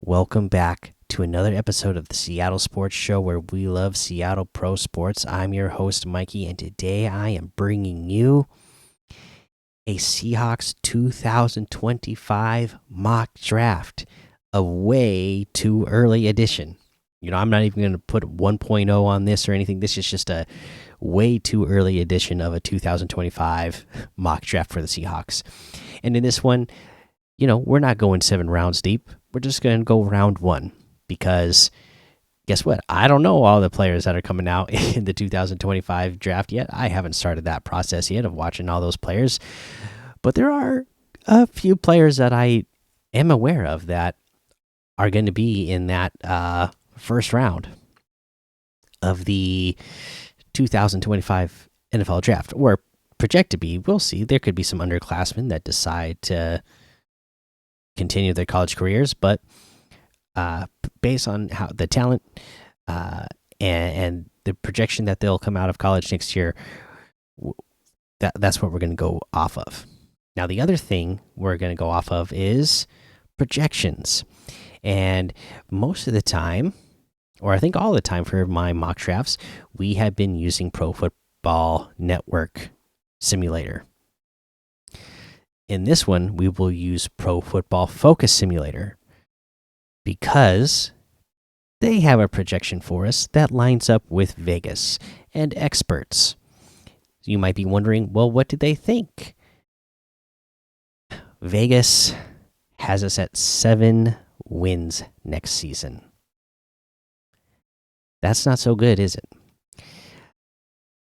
Welcome back to another episode of the Seattle Sports Show where we love Seattle pro sports. I'm your host, Mikey, and today I am bringing you a Seahawks 2025 mock draft, a way too early edition. I'm not even going to put 1.0 on this or anything. This is just a way too early edition of a 2025 mock draft for the Seahawks. And in this one, we're not going 7 rounds deep. We're just going to go round 1 because guess what? I don't know all the players that are coming out in the 2025 draft yet. I haven't started that process yet of watching all those players, but there are a few players that I am aware of that are going to be in that first round of the 2025 NFL draft, or project to be. We'll see. There could be some underclassmen that decide to continue their college careers, but based on how the talent and the projection that they'll come out of college next year, that's what we're going to go off of. Now, the other thing we're going to go off of is projections, and most of the time, or I think all the time for my mock drafts, we have been using Pro Football Network Simulator. In this one, we will use Pro Football Focus Simulator because they have a projection for us that lines up with Vegas and experts. You might be wondering, well, what did they think? Vegas has us at 7 wins next season. That's not so good, is it?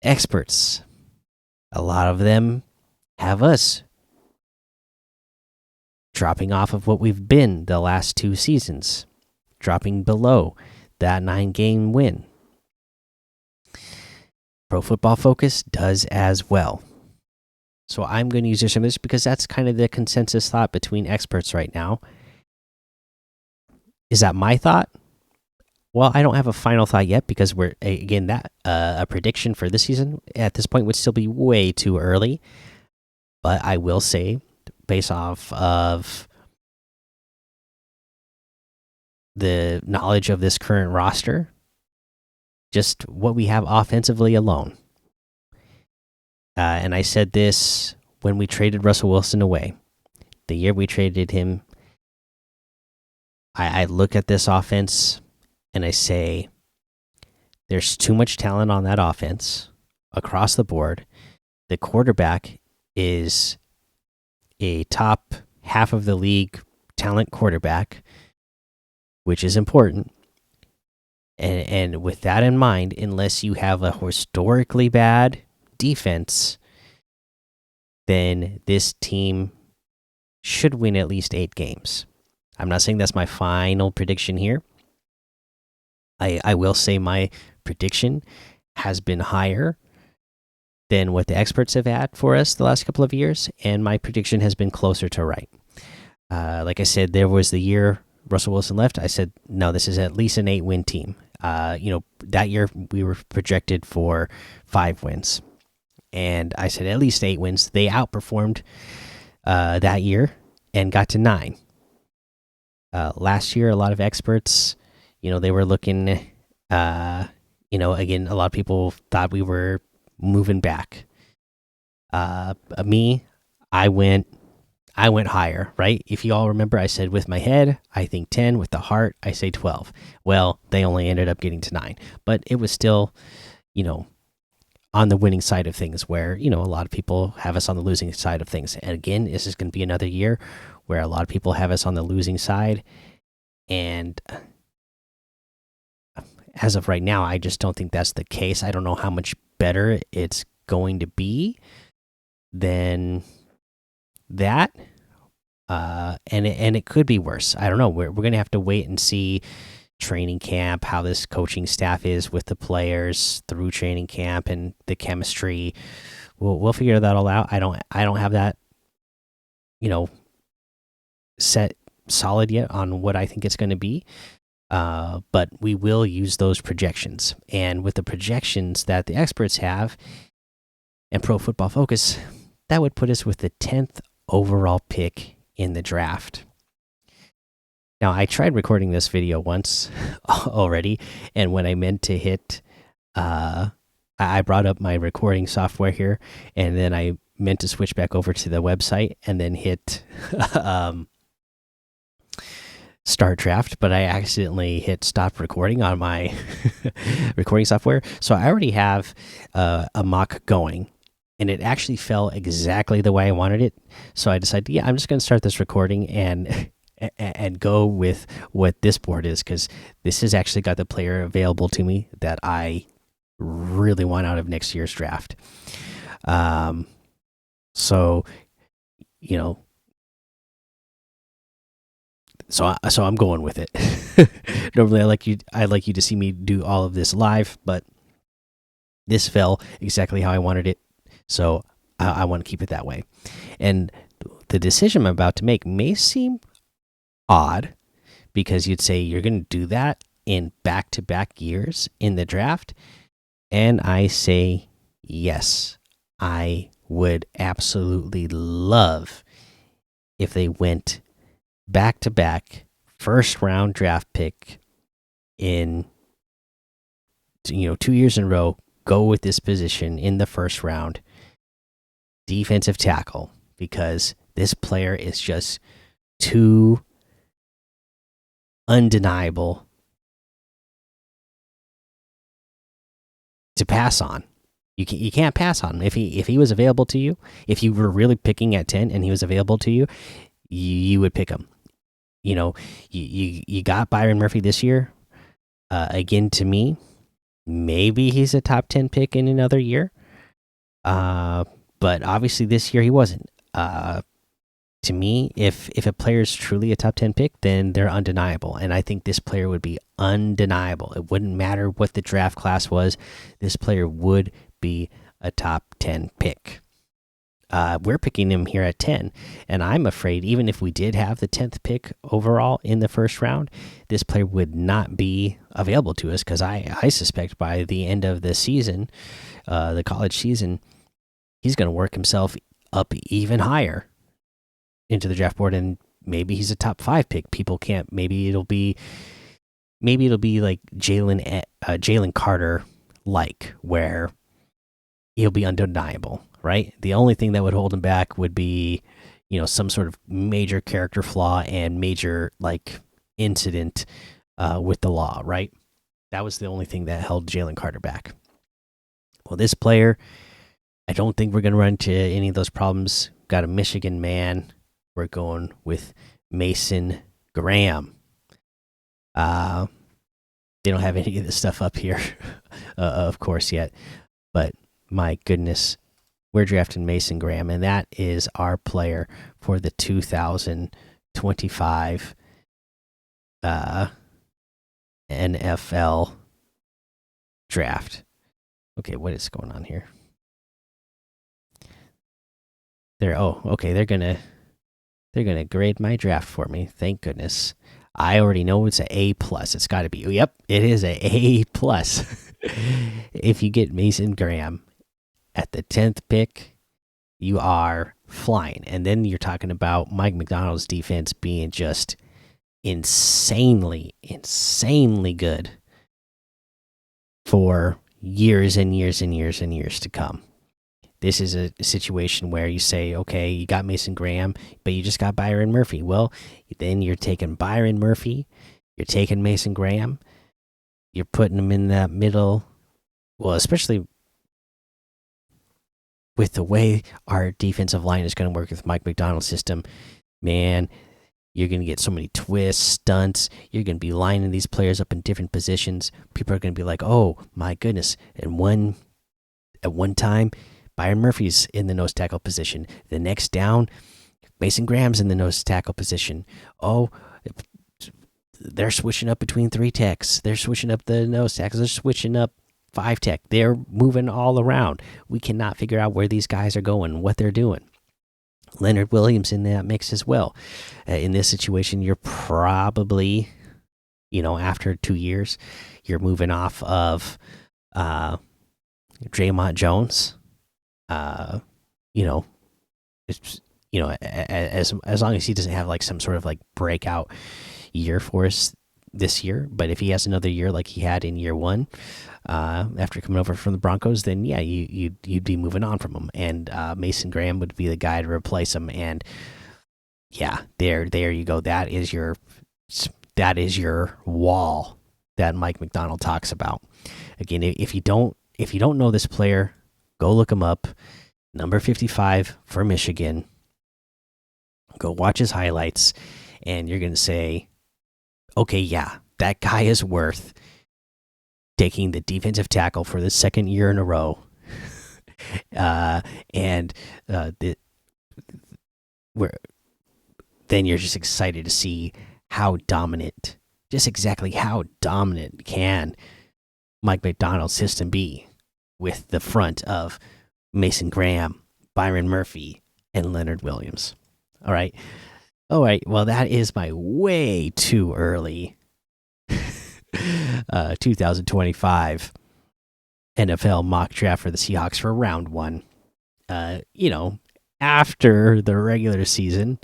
Experts, a lot of them have us dropping off of what we've been the last 2 seasons, dropping below that 9-game win. Pro Football Focus does as well. So I'm going to use some of this because that's kind of the consensus thought between experts right now. Is that my thought? Well, I don't have a final thought yet because a prediction for this season at this point would still be way too early. But I will say, based off of the knowledge of this current roster, just what we have offensively alone. And I said this when we traded Russell Wilson away. The year we traded him, I look at this offense and I say, there's too much talent on that offense across the board. The quarterback is a top half of the league talent quarterback, which is important. And with that in mind, unless you have a historically bad defense, then this team should win at least 8 games. I'm not saying that's my final prediction here. I will say my prediction has been higher than what the experts have had for us the last couple of years, and my prediction has been closer to right. Like I said, there was the year Russell Wilson left. I said, no, this is at least an 8-win team. That year we were projected for 5 wins, and I said at least 8 wins. They outperformed that year and got to 9. Last year, a lot of experts, they were looking, again, a lot of people thought we were moving back. Me, I went higher, right? If you all remember, I said with my head, I think 10, with the heart, I say 12. Well, they only ended up getting to 9, but it was still, on the winning side of things, where, a lot of people have us on the losing side of things. And again, this is going to be another year where a lot of people have us on the losing side. And as of right now, I just don't think that's the case. I don't know how much better it's going to be than that. And it could be worse. I don't know. We're going to have to wait and see training camp, how this coaching staff is with the players through training camp and the chemistry. We'll figure that all out. I don't have that, set solid yet on what I think it's going to be. But we will use those projections, and with the projections that the experts have and Pro Football Focus, that would put us with the 10th overall pick in the draft. Now, I tried recording this video once already, and when I meant to hit, I brought up my recording software here, and then I meant to switch back over to the website and then hit start draft, but I accidentally hit stop recording on my recording software. So I already have a mock going, and it actually fell exactly the way I wanted it. So I decided, yeah, I'm just going to start this recording and go with what this board is, because this has actually got the player available to me that I really want out of next year's draft. So, you know, so I'm going with it. Normally, I like you to see me do all of this live, but this fell exactly how I wanted it, so I want to keep it that way. And the decision I'm about to make may seem odd, because you'd say you're going to do that in back-to-back years in the draft, and I say yes. I would absolutely love if they went back-to-back first round draft pick in 2 years in a row. Go with this position in the first round, defensive tackle, because this player is just too undeniable to pass on. You can't pass on him. If he was available to you, if you were really picking at 10 and he was available to you, you would pick him. You got Byron Murphy this year. Again, to me, maybe he's a top 10 pick in another year. But obviously this year he wasn't. To me, if a player is truly a top 10 pick, then they're undeniable. And I think this player would be undeniable. It wouldn't matter what the draft class was. This player would be a top 10 pick. We're picking him here at 10, and I'm afraid even if we did have the 10th pick overall in the first round, this player would not be available to us, because I suspect by the end of the season, the college season, he's going to work himself up even higher into the draft board, and maybe he's a top 5 pick. People can't. Maybe it'll be like Jalen Carter, where he'll be undeniable. Right? The only thing that would hold him back would be, some sort of major character flaw and major incident with the law. Right? That was the only thing that held Jalen Carter back. Well, this player, I don't think we're going to run into any of those problems. Got a Michigan man. We're going with Mason Graham. They don't have any of this stuff up here, of course, yet. But my goodness, we're drafting Mason Graham, and that is our player for the 2025 NFL draft. Okay, what is going on here? Okay, they're gonna grade my draft for me. Thank goodness. I already know it's an A plus. It's got to be. Yep, it is a A plus. If you get Mason Graham at the 10th pick, you are flying. And then you're talking about Mike McDonald's defense being just insanely good for years and years and years and years to come. This is a situation where you say, okay, you got Mason Graham, but you just got Byron Murphy. Well, then you're taking Byron Murphy, you're taking Mason Graham, you're putting them in that middle. Well, especially with the way our defensive line is going to work with Mike McDonald's system, man, you're going to get so many twists, stunts. You're going to be lining these players up in different positions. People are going to be like, oh, my goodness. And at one time, Byron Murphy's in the nose tackle position. The next down, Mason Graham's in the nose tackle position. Oh, they're switching up between 3 techs. They're switching up the nose tackles. They're switching up 5 tech. They're moving all around. We cannot figure out where these guys are going, what they're doing. Leonard Williams in that mix as well. In this situation, you're probably, after 2 years, you're moving off of Draymond Jones. It's as long as he doesn't have some sort of breakout, year for us this year. But if he has another year like he had in year one, after coming over from the Broncos, then yeah, you'd be moving on from him, and Mason Graham would be the guy to replace him. And yeah, there you go. That is your wall that Mike McDonald talks about. Again, if you don't know this player, go look him up. Number 55 for Michigan. Go watch his highlights, and you're gonna say, okay, yeah, that guy is worth taking the defensive tackle for the second year in a row. And then you're just excited to see how dominant, just exactly how dominant can Mike Macdonald's system be with the front of Mason Graham, Byron Murphy, and Leonard Williams. All right. Well, that is my way too early 2025 NFL mock draft for the Seahawks for round one. After the regular season,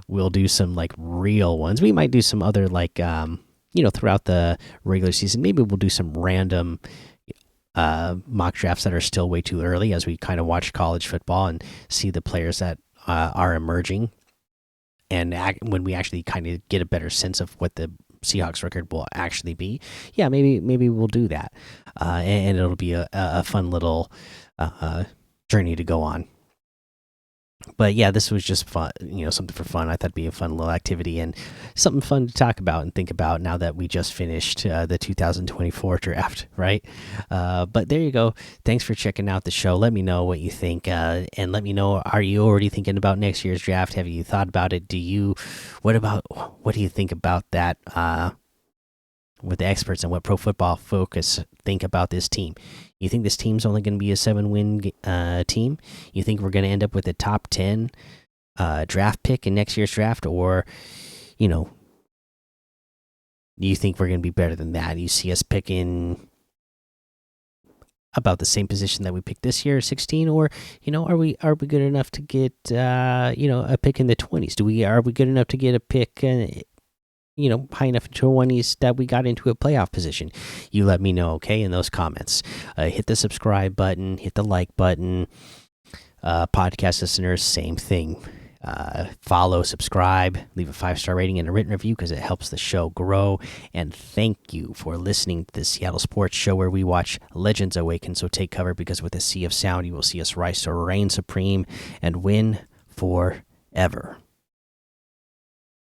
we'll do some like real ones. We might do some other like throughout the regular season. Maybe we'll do some random mock drafts that are still way too early as we kind of watch college football and see the players that are emerging. And when we actually kind of get a better sense of what the Seahawks record will actually be, yeah, maybe we'll do that, and it'll be a fun little journey to go on. But yeah, this was just fun, something for fun. I thought it'd be a fun little activity and something fun to talk about and think about now that we just finished the 2024 draft, right? But there you go. Thanks for checking out the show. Let me know what you think, and let me know, are you already thinking about next year's draft? Have you thought about it? What do you think about that? With the experts and what Pro Football Focus think about this team. You think this team's only going to be a 7-win team? You think we're going to end up with a top 10 draft pick in next year's draft? Or, do you think we're going to be better than that? You see us picking about the same position that we picked this year, 16? Or, are we good enough to get, a pick in the 20s? Are we good enough to get a pick high enough into 20s that we got into a playoff position? You let me know, okay, in those comments. Hit the subscribe button, hit the like button. Podcast listeners, same thing. Follow, subscribe, leave a 5-star rating and a written review because it helps the show grow. And thank you for listening to the Seattle Sports Show, where we watch legends awaken. So take cover, because with a sea of sound, you will see us rise to reign supreme and win forever.